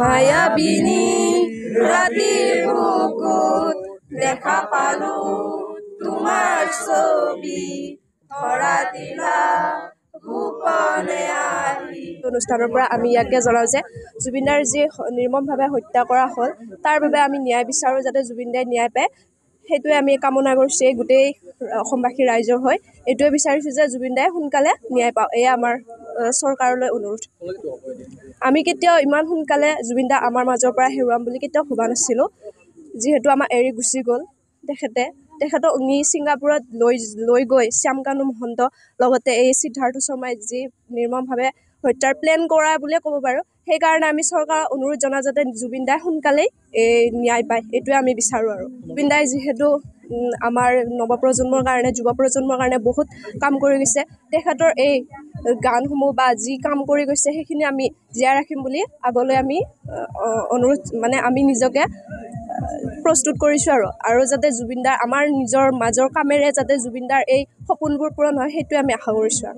মায়াবিনী ৰাতিৰ বুকুত দেখা পালো তোমাৰ ছবি ধৰা দিলা গোপনে আহি। অনুষ্ঠানৰ পৰা আমি ইয়াকে জনাওঁ যে জুবিনদাৰ যি নিৰ্মমভাৱে হত্যা কৰা হ'ল তাৰ বাবে আমি ন্যায় বিচাৰোঁ, যাতে জুবিনদাই ন্যায় পায়। সেইটোৱে আমি কামনা কৰিছোঁ গোটেই অসমবাসী ৰাইজৰ হৈ। এইটোৱে বিচাৰিছোঁ যে জুবিনদাই সোনকালে ন্যায় পাওক। এয়া আমাৰ চৰকাৰলৈ অনুৰোধ। আমি কেতিয়াও ইমান সোনকালে জুবিনদা আমাৰ মাজৰ পৰা হেৰুৱাম বুলি কেতিয়াও ভবা নাছিলোঁ। যিহেতু আমাৰ এৰি গুচি গ'ল তেখেতক নি ছিংগাপুৰত লৈ গৈ শ্যামকানু মহন্ত লগতে এই সিদ্ধাৰ্থ শৰ্মাই যি নিৰ্মমভাৱে হত্যাৰ প্লেন কৰা বুলিয়ে ক'ব পাৰোঁ। সেইকাৰণে আমি চৰকাৰক অনুৰোধ জনাওঁ যাতে জুবিনদাই সোনকালেই ন্যায় পায়। এইটোৱে আমি বিচাৰোঁ। আৰু জুবিনদাই যিহেতু আমাৰ নৱপ্ৰজন্মৰ কাৰণে যুৱ প্ৰজন্মৰ কাৰণে বহুত কাম কৰি গৈছে। তেখেতৰ এই গানসমূহ বা যি কাম কৰি গৈছে সেইখিনি আমি জীয়াই ৰাখিম বুলি আগলৈ আমি অনুৰোধ আমি নিজকে প্ৰস্তুত কৰিছোঁ। আৰু যাতে জুবিনদাৰ আমাৰ নিজৰ মাজৰ কামেৰে যাতে জুবিনদাৰ এই সপোনবোৰ পূৰণ হয় সেইটোৱে আমি আশা কৰিছোঁ।